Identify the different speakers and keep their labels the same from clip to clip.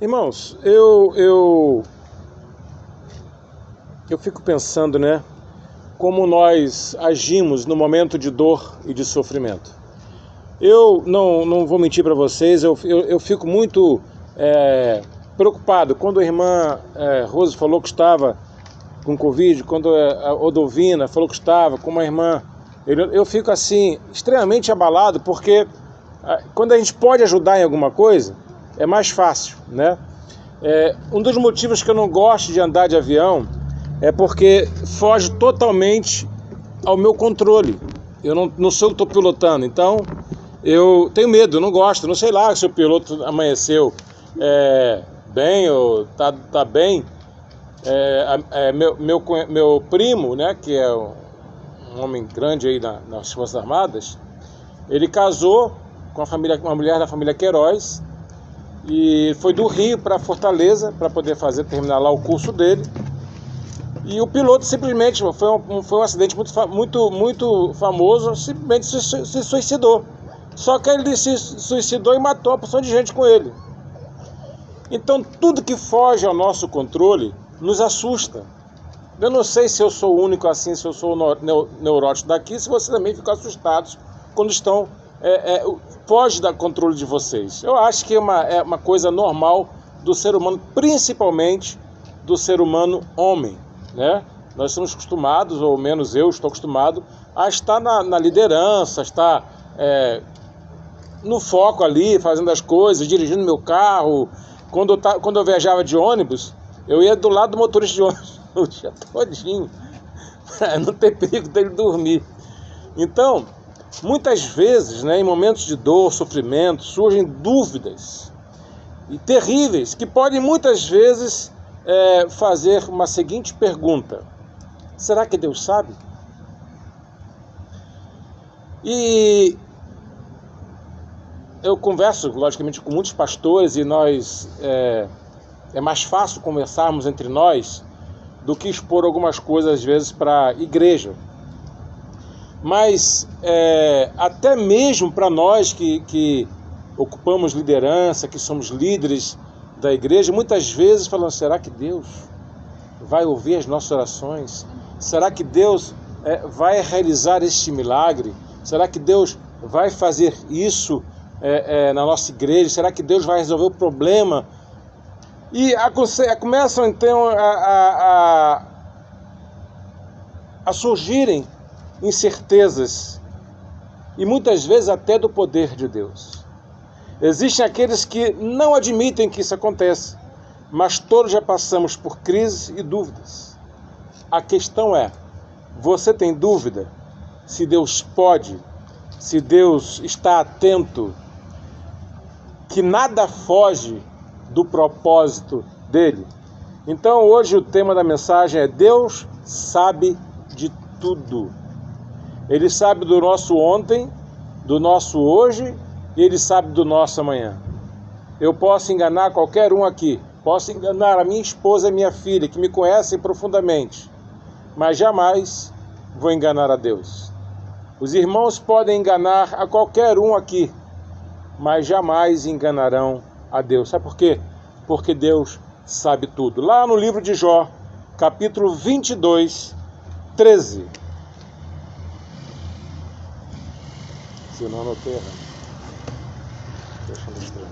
Speaker 1: Irmãos, eu fico pensando, né, como nós agimos no momento de dor e de sofrimento. Eu não vou mentir para vocês, eu fico muito preocupado quando a irmã Rose falou que estava com Covid, quando a Odovina falou que estava com uma irmã. Eu fico assim, extremamente abalado, porque quando a gente pode ajudar em alguma coisa, é mais fácil, né? Um dos motivos que eu não gosto de andar de avião é porque foge totalmente ao meu controle. Eu não sou eu que estou pilotando, então eu tenho medo, eu não gosto. Não sei lá se o piloto amanheceu bem ou tá bem. Meu primo, né, que é um homem grande aí nas Forças Armadas, ele casou com uma mulher da família Queiroz e foi do Rio para Fortaleza para poder terminar lá o curso dele. E o piloto simplesmente foi um acidente muito famoso, simplesmente se suicidou. Só que ele se suicidou e matou uma porção de gente com ele. Então tudo que foge ao nosso controle nos assusta. Eu não sei se eu sou o único assim, se eu sou o neurótico daqui, se vocês também ficam assustados quando estão foge do controle de vocês. Eu acho que é uma coisa normal do ser humano, principalmente do ser humano homem, né? Nós estamos acostumados, ou menos eu estou acostumado, a estar na liderança, estar no foco ali, fazendo as coisas, dirigindo meu carro. Quando eu viajava de ônibus, eu ia do lado do motorista de ônibus o dia todinho, para não ter perigo dele dormir. Então, muitas vezes, né, em momentos de dor, sofrimento, surgem dúvidas e terríveis que podem muitas vezes fazer uma seguinte pergunta: será que Deus sabe? E eu converso, logicamente, com muitos pastores e é mais fácil conversarmos entre nós do que expor algumas coisas, às vezes, para a igreja. Mas até mesmo para nós que ocupamos liderança, que somos líderes da igreja, muitas vezes falamos: será que Deus vai ouvir as nossas orações? Será que Deus vai realizar este milagre? Será que Deus vai fazer isso na nossa igreja? Será que Deus vai resolver o problema? E começam então a surgirem incertezas, e muitas vezes até do poder de Deus. Existem aqueles que não admitem que isso aconteça, mas todos já passamos por crises e dúvidas. A questão é: você tem dúvida se Deus pode, se Deus está atento, que nada foge do propósito dele? Então hoje o tema da mensagem é: Deus sabe de tudo. Ele sabe do nosso ontem, do nosso hoje, e Ele sabe do nosso amanhã. Eu posso enganar qualquer um aqui, posso enganar a minha esposa e minha filha, que me conhecem profundamente, mas jamais vou enganar a Deus. Os irmãos podem enganar a qualquer um aqui, mas jamais enganarão a Deus. Sabe por quê? Porque Deus sabe tudo. Lá no livro de Jó, capítulo 22, 13. Se eu não anotei errado. Deixa eu mostrar.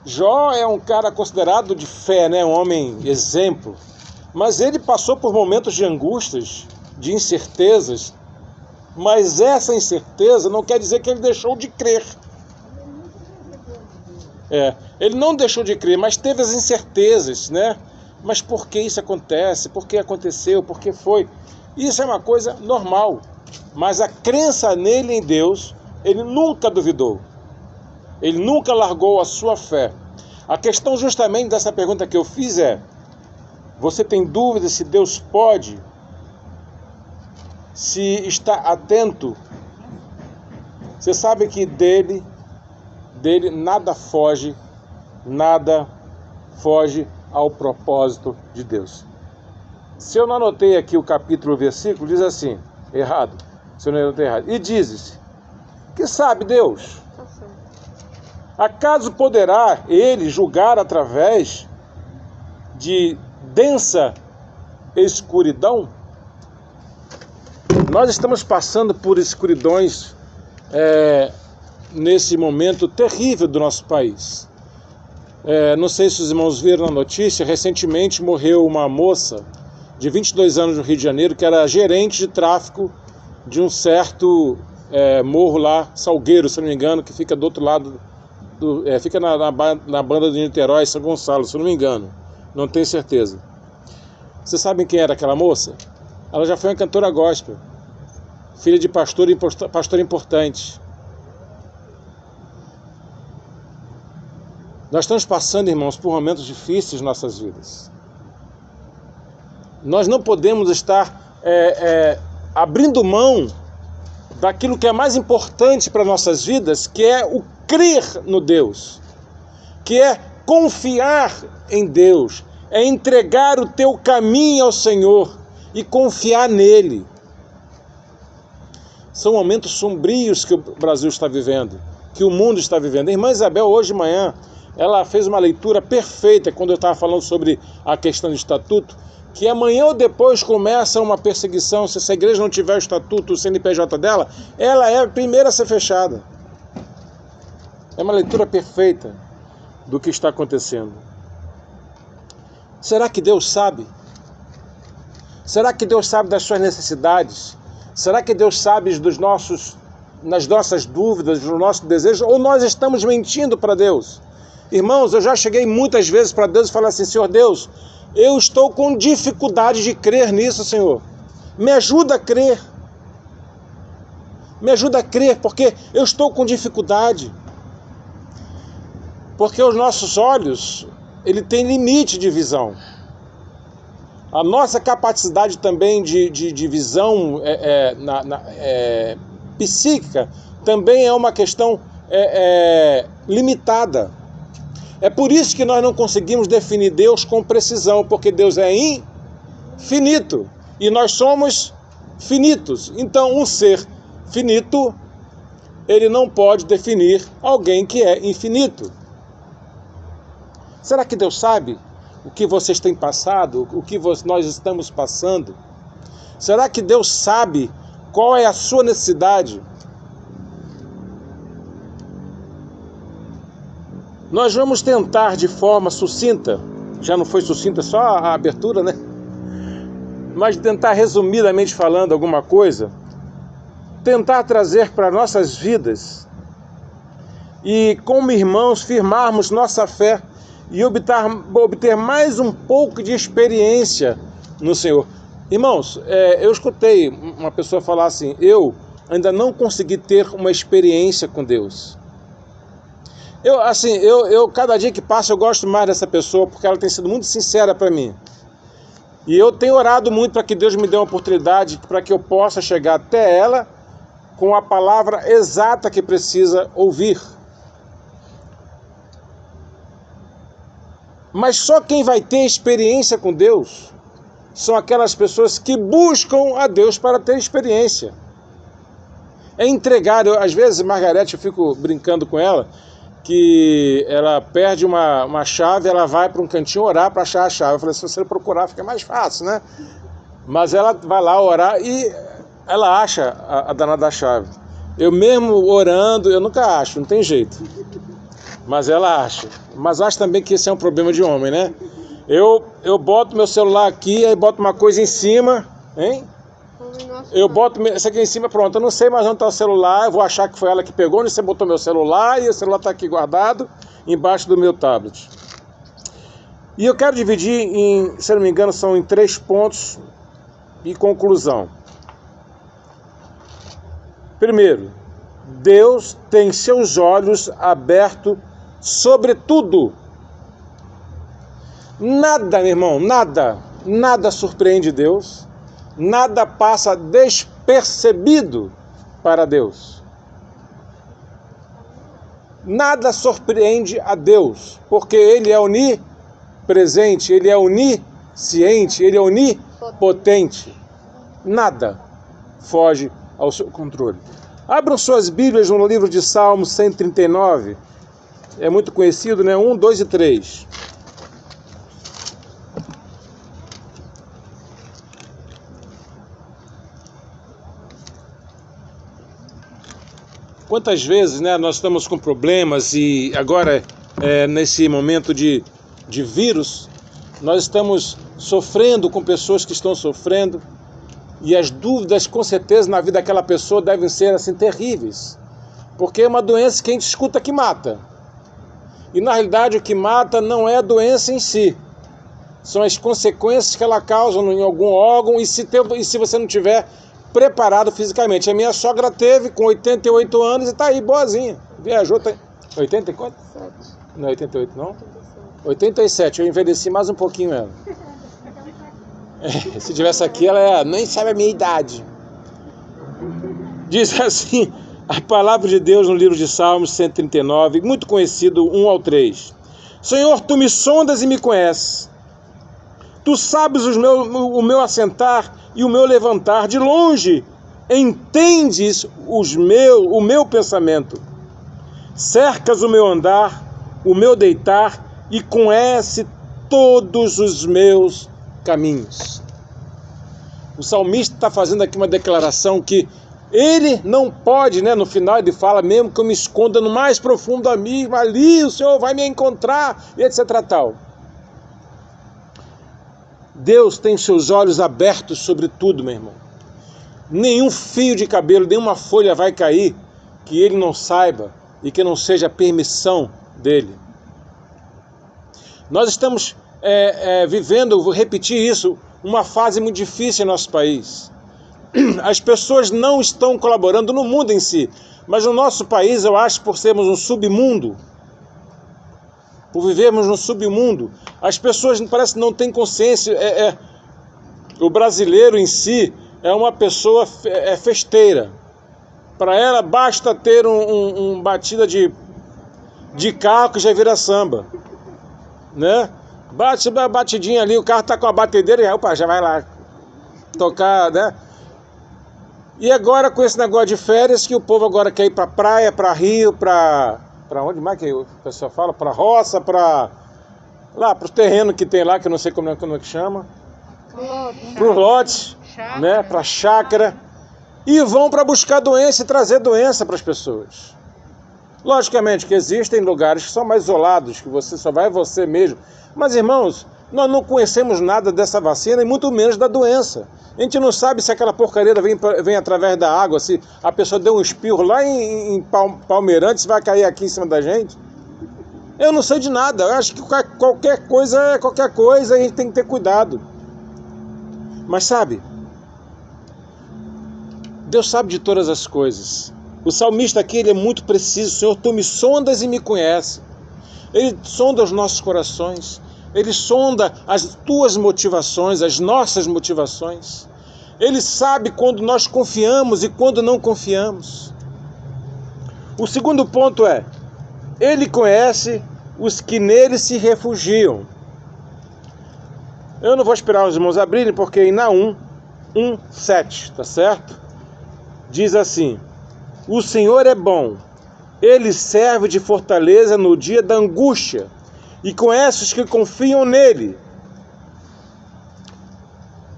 Speaker 1: Jó é um cara considerado de fé, né? Um homem exemplo. Mas ele passou por momentos de angústias, de incertezas. Mas essa incerteza não quer dizer que ele deixou de crer. Ele não deixou de crer, mas teve as incertezas, né? Mas por que isso acontece? Por que aconteceu? Por que foi? Isso é uma coisa normal. Mas a crença nele, em Deus, ele nunca duvidou. Ele nunca largou a sua fé. A questão justamente dessa pergunta que eu fiz é: você tem dúvida se Deus pode? Se está atento? Você sabe que dele nada foge ao propósito de Deus. Se eu não anotei aqui o capítulo, o versículo, diz assim, errado, se eu não anotei errado. E dizes, que sabe Deus? Acaso poderá ele julgar através de densa escuridão? Nós estamos passando por escuridões nesse momento terrível do nosso país. Não sei se os irmãos viram a notícia, recentemente morreu uma moça de 22 anos no Rio de Janeiro, que era gerente de tráfico de um certo morro lá, Salgueiro, se não me engano, que fica do outro lado, fica na banda de Niterói, São Gonçalo, se não me engano, não tenho certeza. Vocês sabem quem era aquela moça? Ela já foi uma cantora gospel, filha de pastor importante. Nós estamos passando, irmãos, por momentos difíceis em nossas vidas. Nós não podemos estar abrindo mão daquilo que é mais importante para nossas vidas, que é o crer no Deus, que é confiar em Deus, é entregar o teu caminho ao Senhor e confiar nele. São momentos sombrios que o Brasil está vivendo, que o mundo está vivendo. A irmã Isabel, hoje de manhã, ela fez uma leitura perfeita quando eu estava falando sobre a questão do estatuto, que amanhã ou depois começa uma perseguição. Se essa igreja não tiver o estatuto, o CNPJ dela, ela é a primeira a ser fechada. É uma leitura perfeita do que está acontecendo. Será que Deus sabe? Será que Deus sabe das suas necessidades? Será que Deus sabe das nossas dúvidas, dos nossos desejos? Ou nós estamos mentindo para Deus? Irmãos, eu já cheguei muitas vezes para Deus e falei assim: Senhor Deus, eu estou com dificuldade de crer nisso, Senhor. Me ajuda a crer. Me ajuda a crer, porque eu estou com dificuldade. Porque os nossos olhos, ele tem limite de visão. A nossa capacidade também de visão psíquica também é uma questão limitada. É por isso que nós não conseguimos definir Deus com precisão, porque Deus é infinito e nós somos finitos. Então, um ser finito, ele não pode definir alguém que é infinito. Será que Deus sabe o que vocês têm passado, o que nós estamos passando? Será que Deus sabe qual é a sua necessidade? Nós vamos tentar de forma sucinta, já não foi sucinta só a abertura, né? Mas tentar resumidamente falando alguma coisa, tentar trazer para nossas vidas e como irmãos firmarmos nossa fé e obter mais um pouco de experiência no Senhor. Irmãos, eu escutei uma pessoa falar assim: eu ainda não consegui ter uma experiência com Deus. Eu cada dia que passa eu gosto mais dessa pessoa, porque ela tem sido muito sincera para mim. E eu tenho orado muito para que Deus me dê uma oportunidade para que eu possa chegar até ela com a palavra exata que precisa ouvir. Mas só quem vai ter experiência com Deus são aquelas pessoas que buscam a Deus para ter experiência. É entregar. Às vezes, Margarete, eu fico brincando com ela, que ela perde uma chave, ela vai para um cantinho orar para achar a chave. Eu falei, se você procurar fica mais fácil, né? Mas ela vai lá orar e ela acha a danada da chave. Eu mesmo orando, eu nunca acho, não tem jeito. Mas ela acha. Mas acho também que esse é um problema de homem, né? Eu boto meu celular aqui, aí boto uma coisa em cima, hein? Eu boto isso aqui em cima, pronto, eu não sei mais onde está o celular, eu vou achar que foi ela que pegou, onde você botou meu celular, e o celular está aqui guardado, embaixo do meu tablet. E eu quero dividir em, se não me engano, são em 3 pontos e conclusão. Primeiro, Deus tem seus olhos abertos sobre tudo. Nada, meu irmão, nada surpreende Deus. Nada passa despercebido para Deus. Nada surpreende a Deus, porque Ele é onipresente, Ele é onisciente, Ele é potente. Nada foge ao seu controle. Abram suas Bíblias no livro de Salmos 139. É muito conhecido, né? 1, 2 e 3. Quantas vezes, né, nós estamos com problemas e agora, nesse momento de vírus, nós estamos sofrendo com pessoas que estão sofrendo e as dúvidas, com certeza, na vida daquela pessoa devem ser assim terríveis, porque é uma doença que a gente escuta que mata. E na realidade o que mata não é a doença em si, são as consequências que ela causa em algum órgão e se você não tiver preparado fisicamente. A minha sogra teve com 88 anos e está aí boazinha. Viajou, tá 80 e quanto? Não é 88 não? 87, eu envelheci mais um pouquinho ela. Se tivesse aqui, ela nem sabe a minha idade. Diz assim a palavra de Deus no livro de Salmos 139, muito conhecido, 1 ao 3. Senhor, tu me sondas e me conheces. Tu sabes o meu assentar e o meu levantar. De longe entendes o meu pensamento. Cercas o meu andar, o meu deitar e conhece todos os meus caminhos. O salmista está fazendo aqui uma declaração que ele não pode, né? No final ele fala, mesmo que eu me esconda no mais profundo abismo, ali o Senhor vai me encontrar, e etc. tal. Deus tem seus olhos abertos sobre tudo, meu irmão. Nenhum fio de cabelo, nenhuma folha vai cair que ele não saiba e que não seja permissão dele. Nós estamos vivendo, vou repetir isso, uma fase muito difícil em nosso país. As pessoas não estão colaborando no mundo em si, mas no nosso país, eu acho, por sermos um submundo, por vivermos no submundo, as pessoas parece que não têm consciência. O brasileiro em si é uma pessoa festeira. Para ela basta ter um batida de carro que já vira samba, né? Bate uma batidinha ali, o carro tá com a batedeira e opa, já vai lá tocar, né? E agora com esse negócio de férias que o povo agora quer ir para praia, para rio, para onde mais que o pessoal fala? Para roça, para o terreno que tem lá, que eu não sei como é que chama. Para os lotes, né? Para chácara. E vão para buscar doença e trazer doença para as pessoas. Logicamente que existem lugares que são mais isolados, que você só vai você mesmo. Mas, irmãos, nós não conhecemos nada dessa vacina e muito menos da doença. A gente não sabe se aquela porcaria vem através da água, se a pessoa deu um espirro lá em Palmeirantes, vai cair aqui em cima da gente. Eu não sei de nada. Eu acho que qualquer coisa é qualquer coisa, a gente tem que ter cuidado. Mas sabe, Deus sabe de todas as coisas. O salmista aqui, ele é muito preciso. Senhor, tu me sondas e me conheces. Ele sonda os nossos corações. Ele sonda as tuas motivações, as nossas motivações. Ele sabe quando nós confiamos e quando não confiamos. O segundo ponto é, ele conhece os que nele se refugiam. Eu não vou esperar os irmãos abrirem, porque em Naum 1:7, tá certo? Diz assim, o Senhor é bom, ele serve de fortaleza no dia da angústia, e conhece os que confiam nele.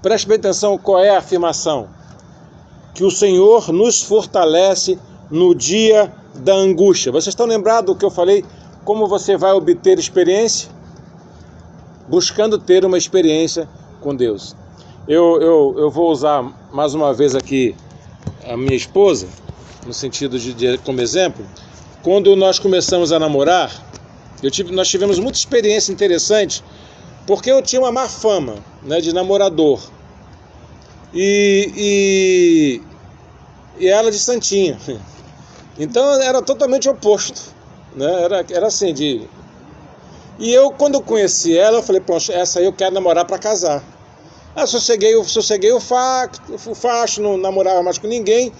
Speaker 1: Preste bem atenção qual é a afirmação. Que o Senhor nos fortalece no dia da angústia. Vocês estão lembrados do que eu falei? Como você vai obter experiência? Buscando ter uma experiência com Deus. Eu vou usar mais uma vez aqui a minha esposa, no sentido de como exemplo. Quando nós começamos a namorar, nós tivemos muita experiência interessante, porque eu tinha uma má fama, né, de namorador. E ela de santinha. Então era totalmente oposto, né? Era assim E eu, quando eu conheci ela, eu falei, poxa, essa aí eu quero namorar para casar. Sosseguei o facho, não namorava mais com ninguém,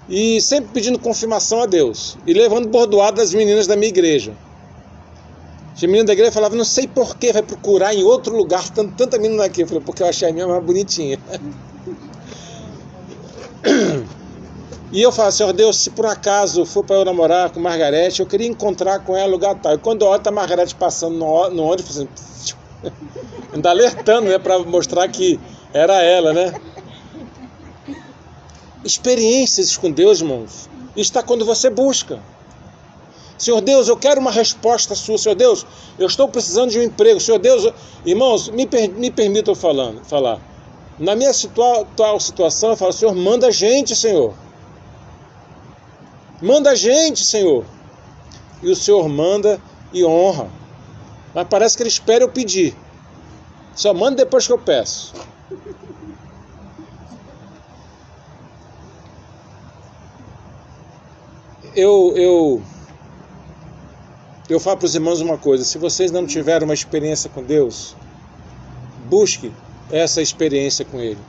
Speaker 1: e sempre pedindo confirmação a Deus, e levando bordoado das meninas da minha igreja. Os meninos da igreja falavam, não sei por que vai procurar em outro lugar tanta menina aqui. Eu falei, porque eu achei a minha mais bonitinha. E eu falo, Senhor Deus, se por acaso for para eu namorar com Margarete, eu queria encontrar com ela no lugar tal. E quando eu olho, tá a Margarete passando no ônibus, assim, ainda alertando, né, para mostrar que era ela, né? Experiências com Deus, irmãos, está quando você busca. Senhor Deus, eu quero uma resposta sua. Senhor Deus, eu estou precisando de um emprego. Senhor Deus, irmãos, me permitam falar. Na minha atual situação, eu falo, Senhor, manda gente, Senhor. Manda gente, Senhor. E o Senhor manda e honra. Mas parece que Ele espera eu pedir. Só manda depois que eu peço. Eu falo para os irmãos uma coisa, se vocês não tiveram uma experiência com Deus, busque essa experiência com Ele.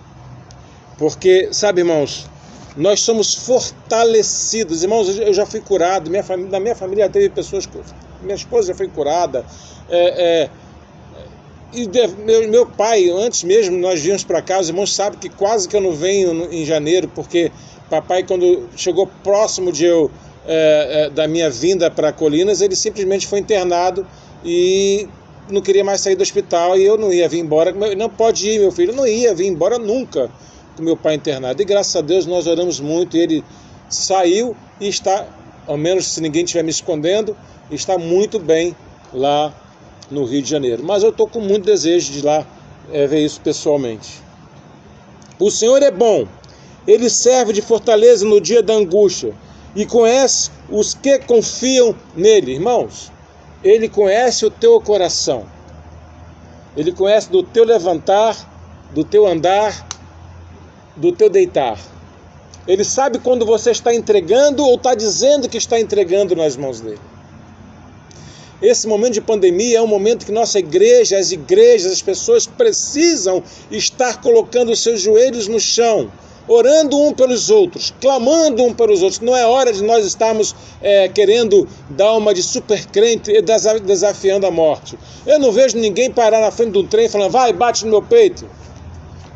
Speaker 1: Porque, sabe, irmãos, nós somos fortalecidos. Irmãos, eu já fui curado, na minha família teve pessoas, minha esposa já foi curada, e meu pai, antes mesmo nós viemos para cá, os irmãos sabem que quase que eu não venho em janeiro, porque papai, quando chegou próximo de da minha vinda para Colinas, ele simplesmente foi internado e não queria mais sair do hospital, e eu não ia vir embora. Não pode ir, meu filho, eu não ia vir embora nunca com meu pai internado. E graças a Deus nós oramos muito, e ele saiu e está, ao menos se ninguém estiver me escondendo, está muito bem lá no Rio de Janeiro. Mas eu estou com muito desejo de ir lá ver isso pessoalmente. O Senhor é bom, Ele serve de fortaleza no dia da angústia e conhece os que confiam nele. Irmãos, Ele conhece o teu coração. Ele conhece do teu levantar, do teu andar, do teu deitar. Ele sabe quando você está entregando ou está dizendo que está entregando nas mãos dele. Esse momento de pandemia é um momento que nossa igreja, as igrejas, as pessoas precisam estar colocando os seus joelhos no chão, orando um pelos outros, clamando um pelos outros. Não é hora de nós estarmos querendo dar uma de super crente e desafiando a morte. Eu não vejo ninguém parar na frente de um trem falando, vai, bate no meu peito,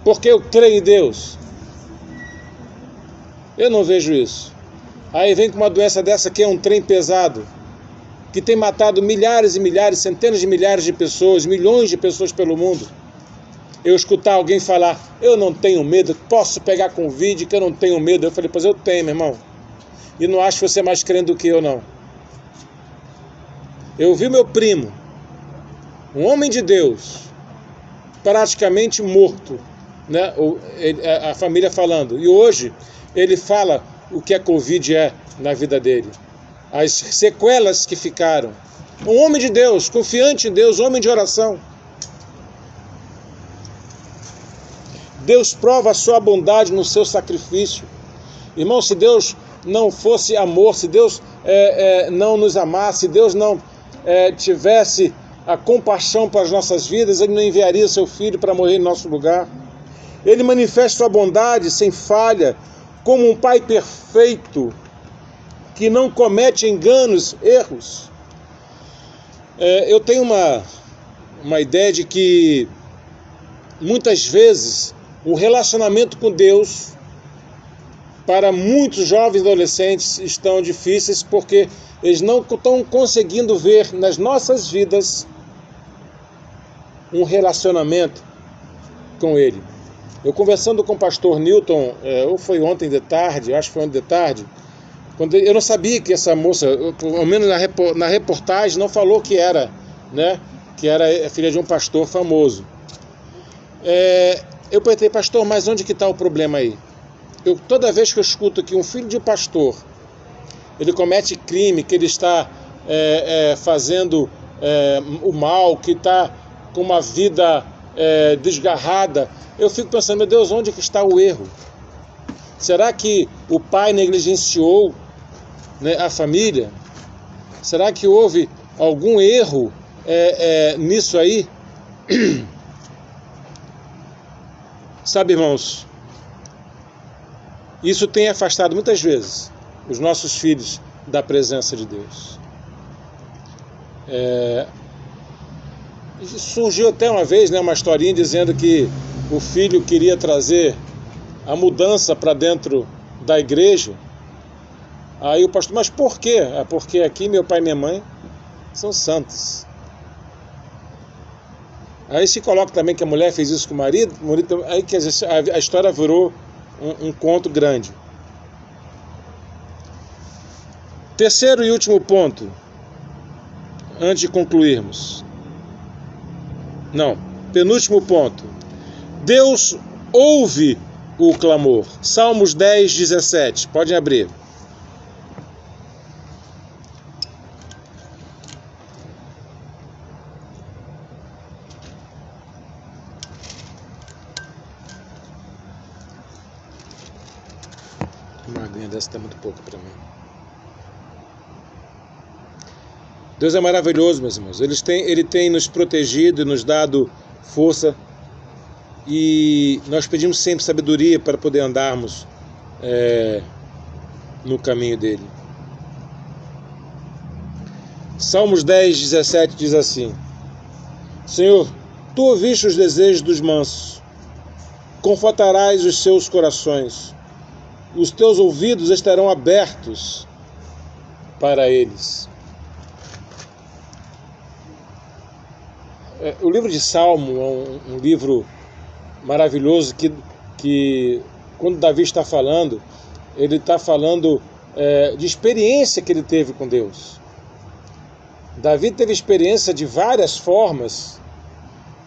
Speaker 1: porque eu creio em Deus. Eu não vejo isso. Aí vem com uma doença dessa que é um trem pesado, que tem matado milhares e milhares, centenas de milhares de pessoas, milhões de pessoas pelo mundo. Eu escutar alguém falar, eu não tenho medo, posso pegar Covid, que eu não tenho medo. Eu falei, pois eu tenho, meu irmão. E não acho você mais crendo do que eu, não. Eu vi meu primo, um homem de Deus, praticamente morto, né? A família falando. E hoje ele fala o que a Covid é na vida dele. As sequelas que ficaram. Um homem de Deus, confiante em Deus, homem de oração. Deus prova a sua bondade no seu sacrifício. Irmão, se Deus não fosse amor, se Deus não nos amasse, se Deus não tivesse a compaixão para as nossas vidas, Ele não enviaria seu Filho para morrer em nosso lugar. Ele manifesta sua bondade sem falha, como um Pai perfeito, que não comete enganos, erros. Eu tenho uma ideia de que muitas vezes o relacionamento com Deus para muitos jovens e adolescentes estão difíceis porque eles não estão conseguindo ver nas nossas vidas um relacionamento com Ele. Eu conversando com o pastor Newton, ou foi ontem de tarde, acho que foi ontem de tarde, quando eu não sabia que essa moça, ao menos na reportagem, não falou que era, né, que era filha de um pastor famoso. Eu perguntei, pastor, mas onde que está o problema aí? Toda vez que eu escuto que um filho de um pastor, ele comete crime, que ele está fazendo o mal, que está com uma vida desgarrada, eu fico pensando, meu Deus, onde que está o erro? Será que o pai negligenciou, né, a família? Será que houve algum erro nisso aí? Sabe, irmãos, isso tem afastado muitas vezes os nossos filhos da presença de Deus. Surgiu até uma vez, né, uma historinha dizendo que o filho queria trazer a mudança para dentro da igreja. Aí o pastor, mas por quê? É porque aqui meu pai e minha mãe são santos. Aí se coloca também que a mulher fez isso com o marido, aí quer dizer, a história virou um conto grande. Terceiro e último ponto, antes de concluirmos. Não, penúltimo ponto. Deus ouve o clamor. Salmos 10, 17. Podem abrir. Uma aguinha dessa está muito pouco para mim. Deus é maravilhoso, meus irmãos. Ele tem nos protegido e nos dado força. E nós pedimos sempre sabedoria para poder andarmos no caminho dele. Salmos 10, 17 diz assim: Senhor, tu ouviste os desejos dos mansos, confortarás os seus corações, os teus ouvidos estarão abertos para eles. O livro de Salmo é um livro maravilhoso que quando Davi está falando, ele está falando de experiência que ele teve com Deus. Davi teve experiência de várias formas,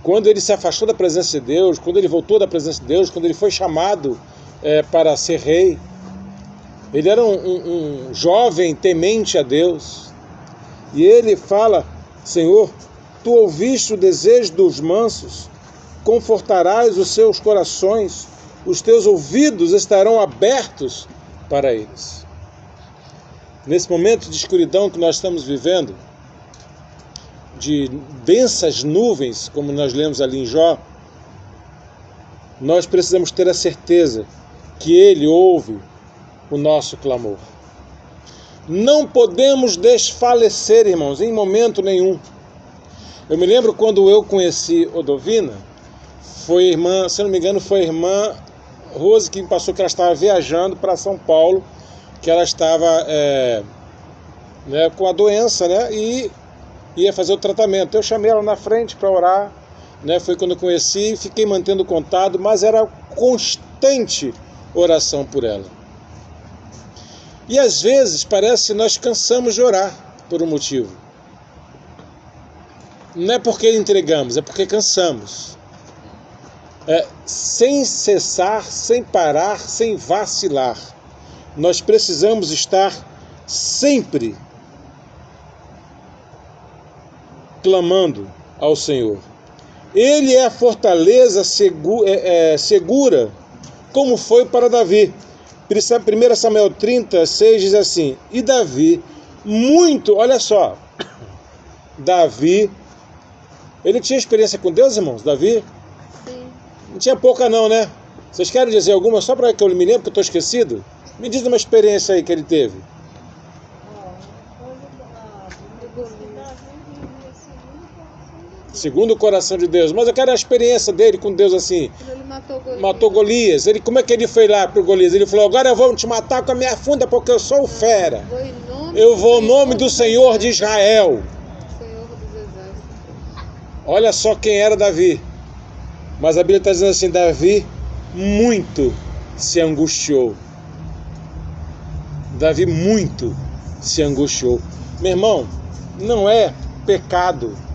Speaker 1: quando ele se afastou da presença de Deus, quando ele voltou da presença de Deus, quando ele foi chamado para ser rei. Ele era um jovem temente a Deus, e ele fala: Senhor, tu ouviste o desejo dos mansos, confortarás os seus corações, os teus ouvidos estarão abertos para eles. Nesse momento de escuridão que nós estamos vivendo, de densas nuvens, como nós lemos ali em Jó, nós precisamos ter a certeza que Ele ouve o nosso clamor. Não podemos desfalecer, irmãos, em momento nenhum. Eu me lembro quando eu conheci Odovina, foi irmã, se eu não me engano, foi a irmã Rose que me passou que ela estava viajando para São Paulo, que ela estava com a doença, né, e ia fazer o tratamento. Eu chamei ela na frente para orar, né, foi quando eu conheci, fiquei mantendo contato, mas era constante oração por ela. E às vezes parece que nós cansamos de orar por um motivo. Não é porque entregamos, é porque cansamos. Sem cessar, sem parar, sem vacilar. Nós precisamos estar sempre clamando ao Senhor. Ele é a fortaleza segura, como foi para Davi. 1 Samuel 36 diz assim: e Davi, olha só, Davi, ele tinha experiência com Deus, irmãos? Davi?
Speaker 2: Sim.
Speaker 1: Não tinha pouca não, né? Vocês querem dizer alguma, só para que eu me lembre, que eu estou esquecido? Me diz uma experiência aí que ele teve. Segundo o coração de Deus. Mas eu quero a experiência dele com Deus assim.
Speaker 2: Ele
Speaker 1: matou Golias. Como é que ele foi lá para o Golias? Ele falou: agora eu vou te matar com a minha funda porque eu sou fera. Eu vou em nome do Senhor de Israel.
Speaker 2: Senhor dos Exércitos.
Speaker 1: Olha só quem era Davi. Mas a Bíblia está dizendo assim: Davi muito se angustiou. Davi muito se angustiou. Meu irmão, não é pecado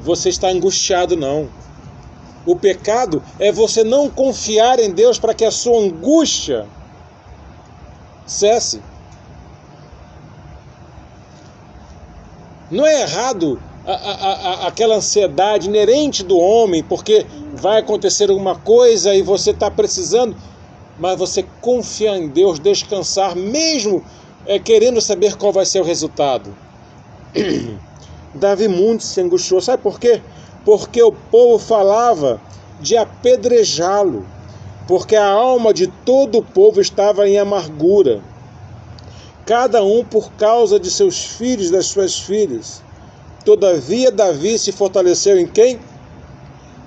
Speaker 1: você está angustiado, não. O pecado é você não confiar em Deus para que a sua angústia cesse. Não é errado aquela ansiedade inerente do homem, porque vai acontecer alguma coisa e você está precisando, mas você confiar em Deus, descansar, mesmo querendo saber qual vai ser o resultado. Davi muito se angustiou. Sabe por quê? Porque o povo falava de apedrejá-lo, porque a alma de todo o povo estava em amargura, cada um por causa de seus filhos, das suas filhas. Todavia Davi se fortaleceu em quem?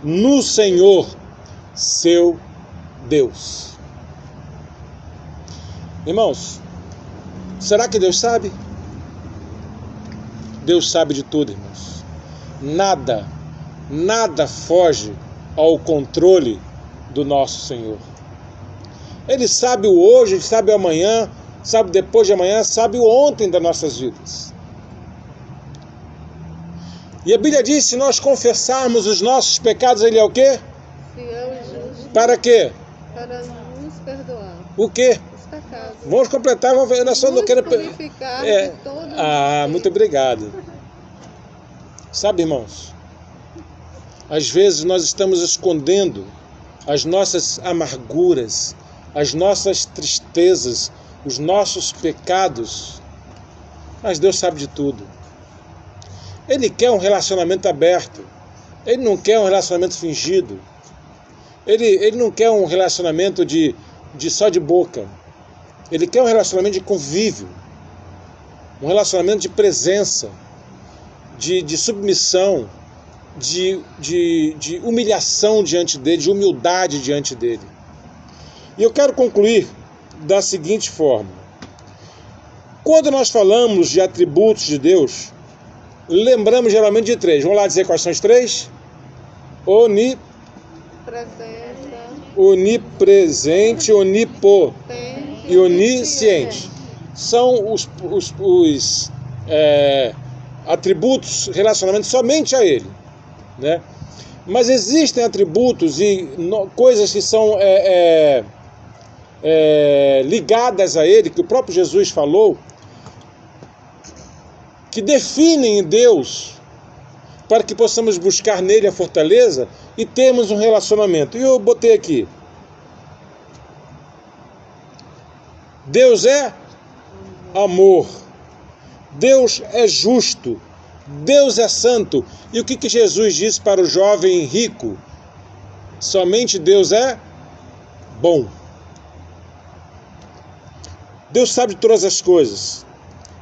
Speaker 1: No Senhor, seu Deus. Irmãos, será que Deus sabe? Deus sabe de tudo, irmãos. Nada foge ao controle do nosso Senhor. Ele sabe o hoje, ele sabe o amanhã, sabe depois de amanhã, sabe o ontem das nossas vidas. E a Bíblia diz, se nós confessarmos os nossos pecados, ele é o quê?
Speaker 2: Fiel e justo
Speaker 1: Para quê?
Speaker 2: para nos perdoar
Speaker 1: O quê?
Speaker 2: os pecados.
Speaker 1: Vamos completar, eu só não quero...
Speaker 2: Purificar de todos os
Speaker 1: muito obrigado. Sabe, irmãos, às vezes nós estamos escondendo as nossas amarguras, as nossas tristezas, os nossos pecados, mas Deus sabe de tudo. Ele quer um relacionamento aberto, ele não quer um relacionamento fingido, ele não quer um relacionamento de só de boca, ele quer um relacionamento de convívio, um relacionamento de presença, de submissão, de humilhação diante dele, de humildade diante dele. E eu quero concluir da seguinte forma. Quando nós falamos de atributos de Deus, lembramos geralmente de três. Vamos lá dizer quais são os três? Onipresente, onipotente e onisciente. São os atributos relacionamentos somente a Ele, né? Mas existem atributos e coisas que são ligadas a Ele, que o próprio Jesus falou, que definem Deus para que possamos buscar nele a fortaleza e termos um relacionamento. E eu botei aqui. Deus é amor. Deus é justo. Deus é santo. E o que Jesus disse para o jovem rico? Somente Deus é bom. Deus sabe de todas as coisas.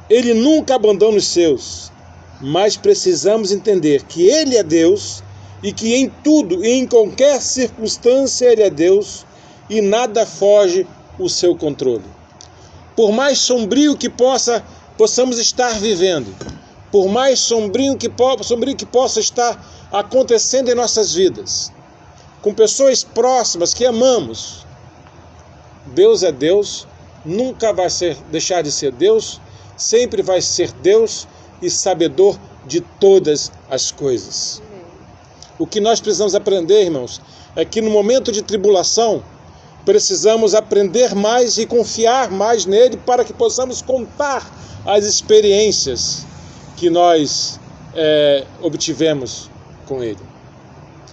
Speaker 1: Ele nunca abandona os seus. Mas precisamos entender que Ele é Deus e que em tudo e em qualquer circunstância Ele é Deus e nada foge o seu controle. Por mais sombrio que possamos estar vivendo, por mais sombrio que possa estar acontecendo em nossas vidas, com pessoas próximas que amamos, Deus é Deus, nunca vai deixar de ser Deus, sempre vai ser Deus e sabedor de todas as coisas. O que nós precisamos aprender, irmãos, é que no momento de tribulação, precisamos aprender mais e confiar mais nele para que possamos contar as experiências que nós obtivemos com ele.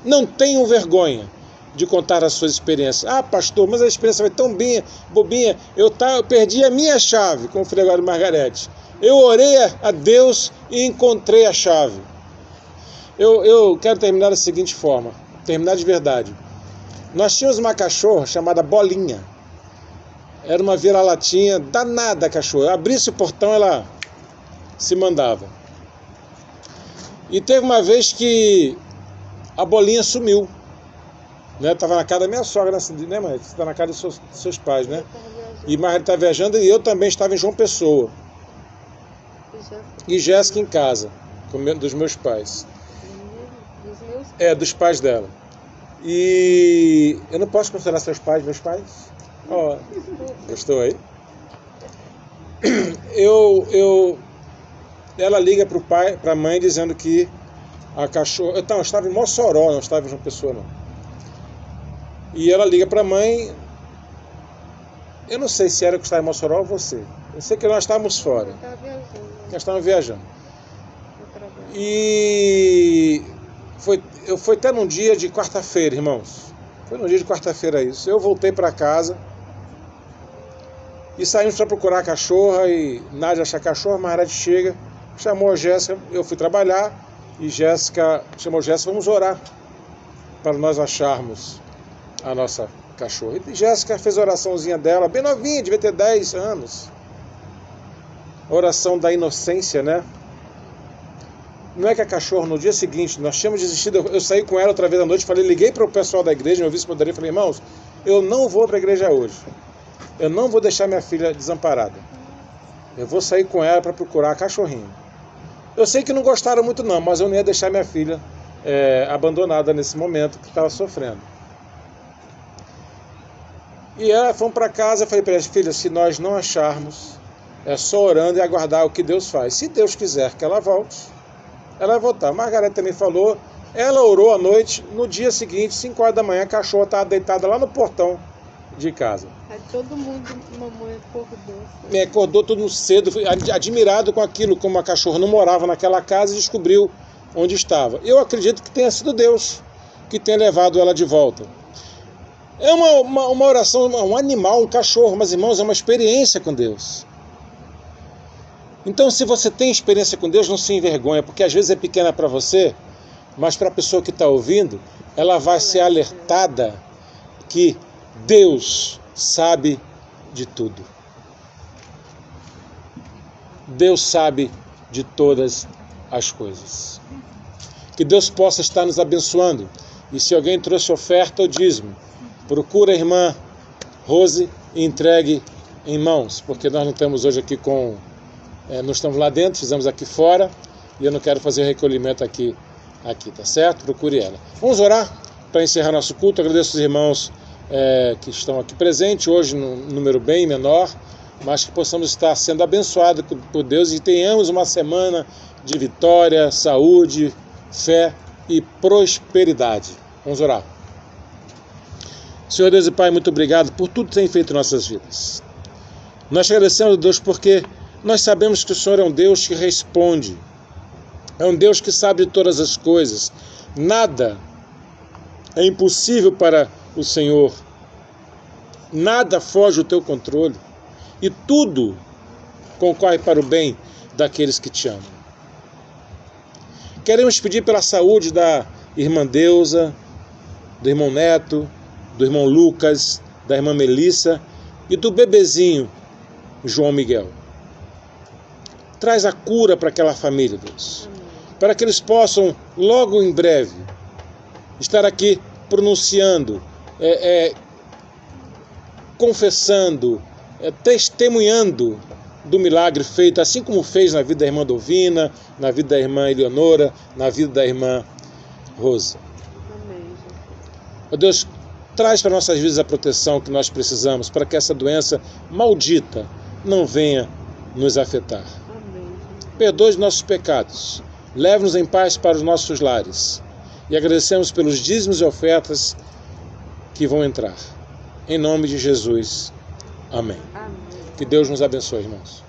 Speaker 1: Não tenham vergonha de contar as suas experiências. Ah, pastor, mas a experiência foi tão bobinha. Eu perdi a minha chave, como o Gregório Margarete. Eu orei a Deus e encontrei a chave. Eu quero terminar da seguinte forma, terminar de verdade. Nós tínhamos uma cachorra chamada Bolinha. Era uma vira-latinha danada a cachorra. Abrisse o portão, ela se mandava. E teve uma vez que a Bolinha sumiu. Estava na casa da minha sogra, né, mãe? Você está na casa dos seus pais, né? E Margarida está viajando e eu também estava em João Pessoa. E Jéssica em casa, dos meus pais. Dos pais dela. E eu não posso considerar seus pais, meus pais? Gostou aí? Ela liga para a mãe dizendo que a cachorra... Eu estava em Mossoró, não estava em João Pessoa, não. E ela liga para a mãe... Eu não sei se era que estava em Mossoró ou você. Eu sei que nós estávamos fora. Nós estávamos viajando. E foi até num dia de quarta-feira, irmãos. Foi num dia de quarta-feira isso. Eu voltei para casa e saímos para procurar a cachorra e Nádia achar a cachorra, Margarete chega, chamou a Jéssica, eu fui trabalhar e Jéssica chamou a Jéssica, vamos orar para nós acharmos a nossa cachorra. E Jéssica fez a oraçãozinha dela, bem novinha, devia ter 10 anos. A oração da inocência, né? Não é que a cachorra, no dia seguinte, nós tínhamos desistido, eu saí com ela outra vez à noite, liguei para o pessoal da igreja, meu vice-moderaria, falei, irmãos, eu não vou para a igreja hoje. Eu não vou deixar minha filha desamparada. Eu vou sair com ela para procurar a cachorrinha. Eu sei que não gostaram muito não, mas eu não ia deixar minha filha abandonada nesse momento que estava sofrendo. E ela fomos para casa, eu falei para ela, filha, se nós não acharmos, é só orando e aguardar o que Deus faz. Se Deus quiser que ela volte, ela vai voltar. A Margareth também falou, ela orou à noite, no dia seguinte, 5 horas da manhã, a cachorra estava deitada lá no portão de casa.
Speaker 2: Aí todo mundo, mamãe acordou.
Speaker 1: Acordou todo mundo cedo, admirado com aquilo, como a cachorra não morava naquela casa e descobriu onde estava. Eu acredito que tenha sido Deus que tenha levado ela de volta. É uma oração, um animal, um cachorro, mas irmãos, é uma experiência com Deus. Então, se você tem experiência com Deus, não se envergonha, porque às vezes é pequena para você, mas para a pessoa que está ouvindo, ela vai ser alertada que Deus sabe de tudo. Deus sabe de todas as coisas. Que Deus possa estar nos abençoando. E se alguém trouxe oferta ou dízimo, procura a irmã Rose e entregue em mãos, porque nós não estamos hoje aqui não estamos lá dentro, fizemos aqui fora, e eu não quero fazer o recolhimento aqui, tá certo? Procure ela. Vamos orar para encerrar nosso culto. Agradeço os irmãos que estão aqui presentes, hoje num número bem menor, mas que possamos estar sendo abençoados por Deus e tenhamos uma semana de vitória, saúde, fé e prosperidade. Vamos orar. Senhor Deus e Pai, muito obrigado por tudo que tem feito em nossas vidas. Nós te agradecemos, Deus, porque nós sabemos que o Senhor é um Deus que responde, é um Deus que sabe de todas as coisas. Nada é impossível para o Senhor, nada foge do teu controle e tudo concorre para o bem daqueles que te amam. Queremos pedir pela saúde da irmã Deusa, do irmão Neto, do irmão Lucas, da irmã Melissa e do bebezinho João Miguel. Traz a cura para aquela família, Deus, para que eles possam logo em breve estar aqui pronunciando, confessando, testemunhando do milagre feito, assim como fez na vida da irmã Dovina, na vida da irmã Eleonora, na vida da irmã Rose.
Speaker 2: Amém.
Speaker 1: Ó Deus, traz para nossas vidas a proteção que nós precisamos para que essa doença maldita não venha nos afetar.
Speaker 2: Amém.
Speaker 1: Perdoe os nossos pecados, leve-nos em paz para os nossos lares e agradecemos pelos dízimos e ofertas que vão entrar. Em nome de Jesus. Amém.
Speaker 2: Amém.
Speaker 1: Que Deus nos abençoe, irmãos.